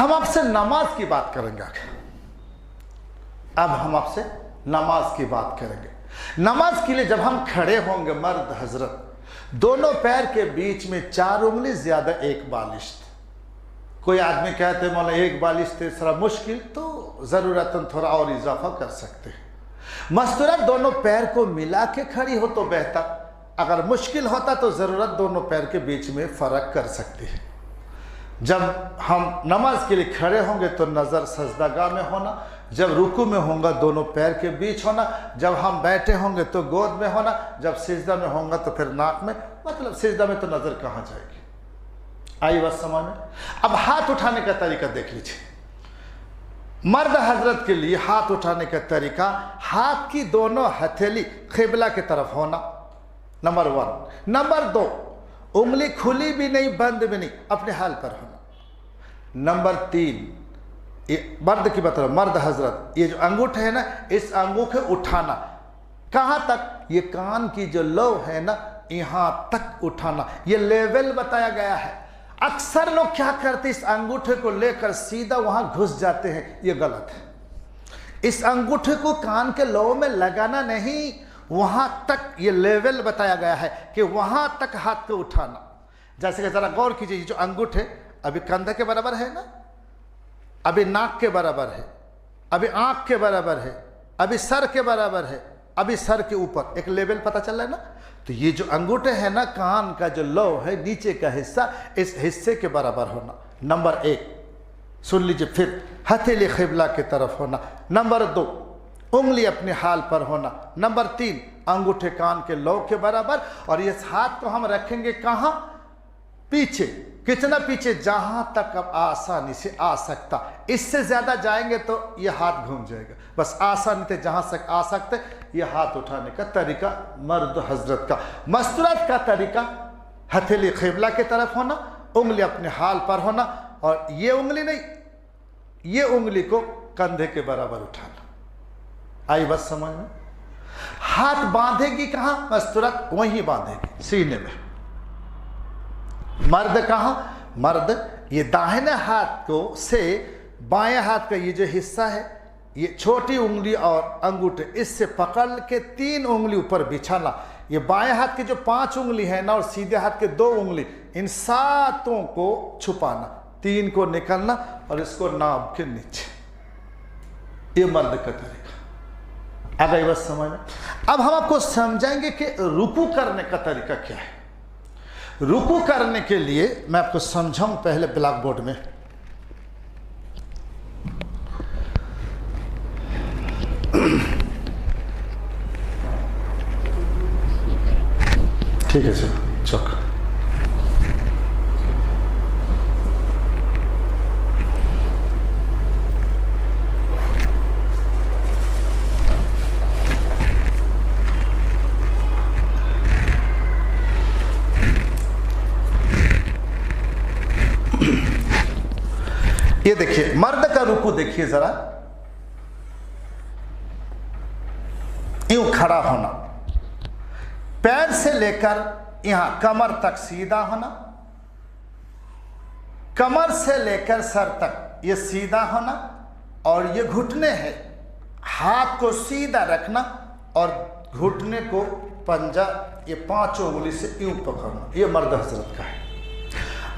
हम आपसे नमाज की बात करेंगे। अब हम आपसे नमाज की बात करेंगे। नमाज के लिए जब हम खड़े होंगे मर्द हजरत, दोनों पैर के बीच में 4 उंगली ज्यादा 1 बालिश। कोई आदमी कहते हैं मौला 1 बालिश तीसरा मुश्किल, तो जरूरतन थोड़ा और इजाफा कर सकते हैं। मस्तूरत दोनों पैर को मिला के खड़ी हो तो बेहतर, अगर मुश्किल होता तो जरूरत दोनों पैर के बीच में फर्क कर सकती है। जब हम नमाज के लिए खड़े होंगे तो नजर सजदागाह में होना, जब रुकू में होगा दोनों पैर के बीच होना, जब हम बैठे होंगे तो गोद में होना, जब सिजदा में होगा तो फिर नाक में, मतलब सिजदा में तो नजर कहाँ जाएगी। आई बात समझ में। अब हाथ उठाने का तरीका देख लीजिए। मर्द हजरत के लिए हाथ उठाने का तरीका, हाथ की दोनों हथेली क़िबला की तरफ होना, नंबर 1। नंबर 2, उंगली खुली भी नहीं बंद भी नहीं, अपने हाल पर होना। नंबर 3, ये मर्द की बात, मर्द हजरत, ये जो अंगूठे है ना, इस अंगूठे उठाना कहाँ तक, ये कान की जो लो है ना, यहाँ तक उठाना, ये लेवल बताया गया है। अक्सर लोग क्या करते, इस अंगूठे को लेकर सीधा वहां घुस जाते हैं, ये गलत है। इस अंगूठे को कान के लो में लगाना नहीं, वहां तक ये लेवल बताया गया है कि वहां तक हाथ को उठाना। जैसे कि जरा गौर कीजिए, जो अंगूठे अभी कंधे के बराबर है ना, अभी नाक के बराबर है, अभी आंख के बराबर है, अभी सर के बराबर है, अभी सर के ऊपर, एक लेवल पता चल रहा है ना। तो ये जो अंगूठे है ना, कान का जो लो है नीचे का हिस्सा, इस हिस्से के बराबर होना। नंबर 1 सुन लीजिए, फिर हथेली क़िबला की तरफ होना। नंबर 2, उंगली अपने हाल पर होना। नंबर 3, अंगूठे कान के लो के बराबर। और इस हाथ को हम रखेंगे कहाँ, पीछे। कितना पीछे, जहां तक अब आसानी से आ सकता, इससे ज्यादा जाएंगे तो ये हाथ घूम जाएगा। बस आसानी से जहां तक आ सकते, ये हाथ उठाने का तरीका मर्द हजरत का। मस्तूरत का तरीका, हथेली क़िबला की तरफ होना, उंगली अपने हाल पर होना, और ये उंगली नहीं, ये उंगली को कंधे के बराबर उठाना। आई बस समझ में। हाथ बांधेगी कहां, मस्तूरत वहीं बांधेगी, सीने में। मर्द कहां, मर्द ये दाहिने हाथ को से बाएं हाथ का ये जो हिस्सा है, ये छोटी उंगली और अंगूठे, इससे पकड़ के 3 उंगली ऊपर बिछाना। ये बाएं हाथ की जो 5 उंगली है ना, और सीधे हाथ के 2 उंगली, इन 7 को छुपाना, 3 को निकलना और इसको नाभ के नीचे। ये मर्द का तरीका। आ गई बस समझ में। अब हम आपको समझाएंगे कि रुकू करने का तरीका क्या है। रुकू करने के लिए मैं आपको समझाऊं पहले ब्लैक बोर्ड में। ठीक है सर, चौक। ये देखिए मर्द का रुकू, देखिए जरा, यूं खड़ा होना, पैर से लेकर यहां कमर तक सीधा होना, कमर से लेकर सर तक ये सीधा होना, और ये घुटने हैं, हाथ को सीधा रखना और घुटने को पंजा ये 5 उंगली से यूं पकड़ना। ये मर्द हजरत का है।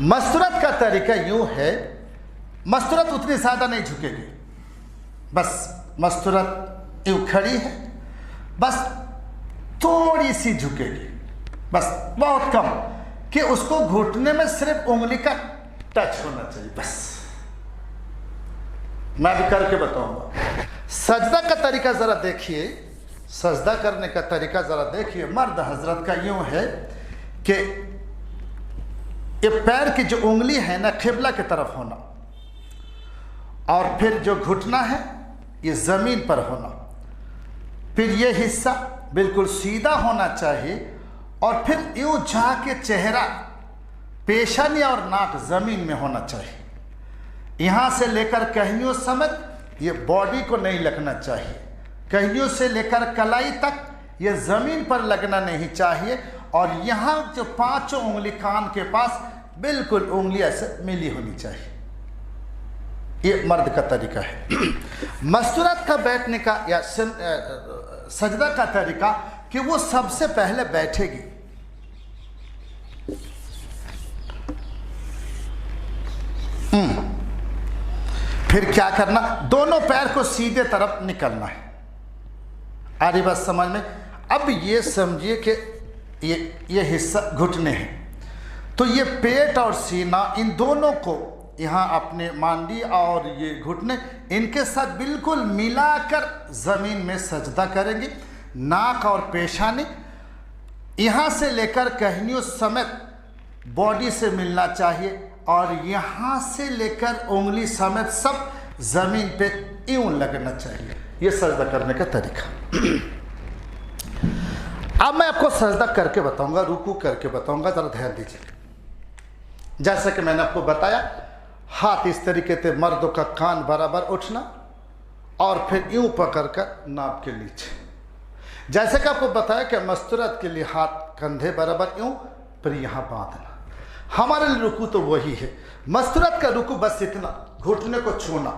मस्तूरत का तरीका यूं है, मस्तूरत उतनी ज्यादा नहीं झुकेगी, बस मस्तूरत यूं खड़ी है, बस थोड़ी सी झुकेगी, बस बहुत कम, कि उसको घुटने में सिर्फ उंगली का टच होना चाहिए, बस। मैं भी करके बताऊंगा। सजदा का तरीका जरा देखिए, सजदा करने का तरीका जरा देखिए। मर्द हजरत का यूं है कि ये पैर की जो उंगली है ना, क़िबला की तरफ होना, और फिर जो घुटना है ये जमीन पर होना, फिर ये हिस्सा बिल्कुल सीधा होना चाहिए, और फिर यूं जाके चेहरा, पेशानी और नाक जमीन में होना चाहिए। यहां से लेकर कहियों समेत ये बॉडी को नहीं लगना चाहिए, कहियों से लेकर कलाई तक ये जमीन पर लगना नहीं चाहिए, और यहां जो 5 उंगली कान के पास बिल्कुल उंगली ऐसे मिली होनी चाहिए। ये मर्द का तरीका है। मस्तूरत का बैठने का या सजदा का तरीका कि वो सबसे पहले बैठेगी, फिर क्या करना, दोनों पैर को सीधे तरफ निकलना है। आ रही बात समझ में? अब ये समझिए कि ये हिस्सा घुटने हैं, तो ये पेट और सीना इन दोनों को यहाँ अपने मांडी और ये घुटने इनके साथ बिल्कुल मिलाकर ज़मीन में सजदा करेंगे। नाक और पेशानी यहाँ से लेकर कहनियों समेत बॉडी से मिलना चाहिए और यहाँ से लेकर उंगली समेत सब ज़मीन पे यूं लगना चाहिए। ये सजदा करने का तरीका। अब मैं आपको सजदा करके बताऊंगा, रुकू करके बताऊंगा, ज़रा ध्यान दीजिए। जैसा कि मैंने आपको बताया, हाथ इस तरीके से, मर्दों का कान बराबर उठना और फिर यूं पकड़कर नाप के नीचे। जैसे कि आपको बताया कि मस्तूरत के लिए हाथ कंधे बराबर यूं, फिर यहाँ बांधना। हमारे लिए रुकू तो वही है। मस्तूरत का रुकू बस इतना, घुटने को छूना,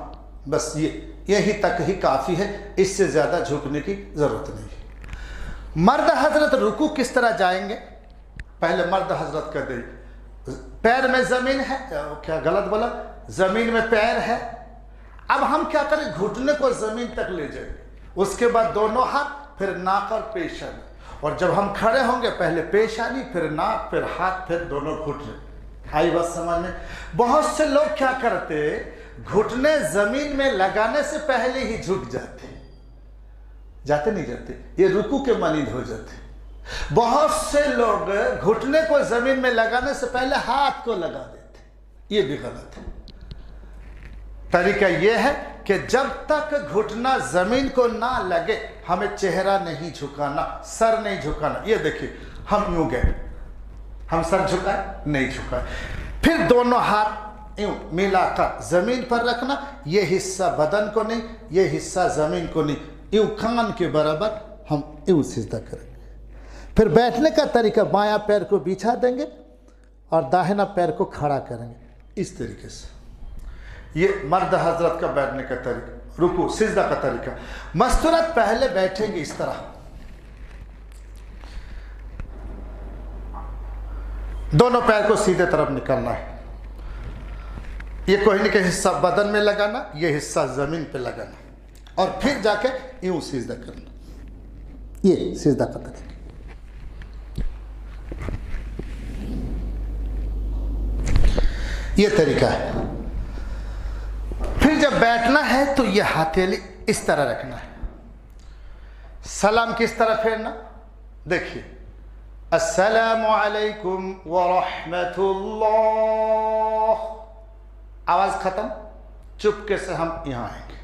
बस यही तक ही काफ़ी है, इससे ज़्यादा झुकने की ज़रूरत नहीं है। मर्द हजरत रुकू किस तरह जाएंगे? पहले मर्द हजरत कर दे, पैर में ज़मीन है, क्या गलत बोला, ज़मीन में पैर है। अब हम क्या करें, घुटने को ज़मीन तक ले जाएंगे, उसके बाद दोनों हाथ, फिर नाक और पेशानी, और जब हम खड़े होंगे पहले पेशानी, फिर नाक, फिर हाथ, फिर दोनों घुटने। आई बात समझ में? बहुत से लोग क्या करते, घुटने ज़मीन में लगाने से पहले ही झुक जाते नहीं जाते, ये रुकू के मानिंद हो जाते। बहुत से लोग घुटने को ज़मीन में लगाने से पहले हाथ को लगा देते, ये भी गलत है। तरीका यह है कि जब तक घुटना ज़मीन को ना लगे हमें चेहरा नहीं झुकाना, सर नहीं झुकाना। ये देखिए, हम यूं गए, हम सर झुकाए नहीं झुकाए, फिर दोनों हाथ यूं मिलाकर ज़मीन पर रखना। ये हिस्सा बदन को नहीं, ये हिस्सा ज़मीन को नहीं, यूं कान के बराबर हम यूं सिजदा करेंगे। फिर बैठने का तरीका, बायां पैर को बिछा देंगे और दाहिना पैर को खड़ा करेंगे, इस तरीके से। ये मर्द हजरत का बैठने का तरीका, रुकू सिजदा का तरीका। मस्तूरत पहले बैठेंगे इस तरह, दोनों पैर को सीधे तरफ निकलना है। ये कोहनी का हिस्सा बदन में लगाना, ये हिस्सा जमीन पे लगाना, और फिर जाके यूं सिजदा करना। ये सिजदा का तरीका। ये तरीका है। फिर जब बैठना है तो ये हथेली इस तरह रखना है। सलाम किस तरह फेरना, देखिए, अस्सलामु अलैकुम व रहमतुल्लाह, आवाज खत्म, चुपके से हम यहाँ आएंगे।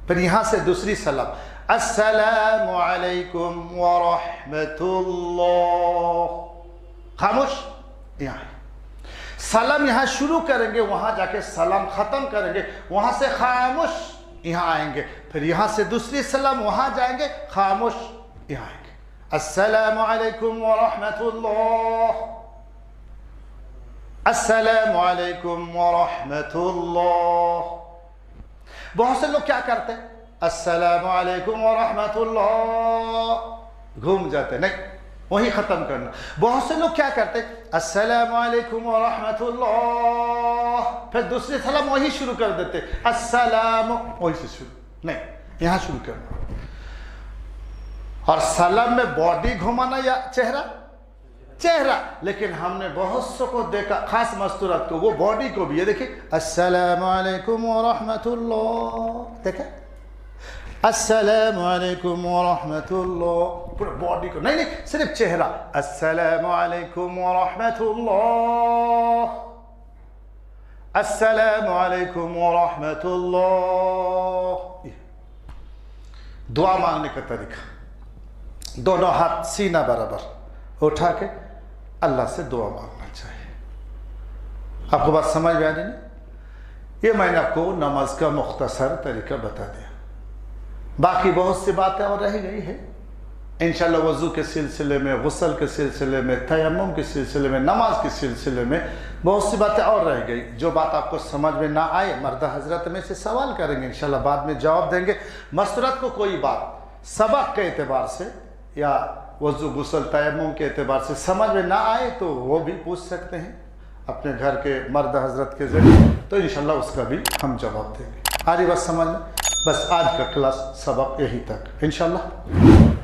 फिर यहाँ से दूसरी सलाम, अस्सलामु अलैकुम व रहमतुल्लाह, खामोश, यहाँ सलाम यहाँ शुरू करेंगे, वहाँ जाके सलाम ख़त्म करेंगे, वहाँ से खामोश यहाँ आएंगे, फिर यहाँ से दूसरी सलाम, वहाँ जाएंगे, खामोश यहाँ आएंगे। अस्सलामु अलैकुम व रहमतुल्लाह, अस्सलामु अलैकुम व रहमतुल्लाह। बहुत से लोग क्या करते हैं, अस्सलामु अलैकुम व रहमतुल्लाह, घूम जाते, नहीं, वही ख़त्म करना। बहुत से लोग क्या करते, अस्सलामु अलैकुम व रहमतुल्लाह, फिर दूसरी सलाम वही शुरू कर देते, अस्सलाम, वही से शुरू, नहीं, यहाँ शुरू करना। और सलाम में बॉडी घुमाना या चेहरा, चेहरा, लेकिन हमने बहुत सो को देखा, खास मस्तूरत को, वो बॉडी को भी। ये देखिए, अस्सलामु अलैकुम व रहमतुल्लाह, देखा, अस्सलामु अलैकुम व रहमतुल्लाह, पूरा बॉडी को, नहीं नहीं, सिर्फ चेहरा, अस्सलामु अलैकुम व रहमतुल्लाह, अस्सलामु अलैकुम व रहमतुल्लाह। दुआ मांगने का तरीका, दोनों हाथ सीना बराबर उठा के अल्लाह से दुआ मांगना चाहिए। आपको बात समझ में आ रही नहीं? ये मैंने आपको नमाज का मुख्तसर तरीका बता दिया, बाकी बहुत सी बातें और रह गई है, इंशाल्लाह वज़ू के सिलसिले में, गुस्ल के सिलसिले में, तयम्मुम के सिलसिले में, नमाज के सिलसिले में बहुत सी बातें और रह गई। जो बात आपको समझ में ना आए मर्द हजरत में से सवाल करेंगे, इंशाल्लाह बाद में जवाब देंगे। मसरत को कोई बात सबक के एतबार से या वज़ू गुस्ल तयम्मुम के एतबार से समझ में ना आए तो वो भी पूछ सकते हैं अपने घर के मर्द हजरत के ज़रिए, तो इंशाल्लाह उसका भी हम जवाब देंगे। आ रही बात समझ में? बस आज का क्लास सबक यही तक इंशाल्लाह।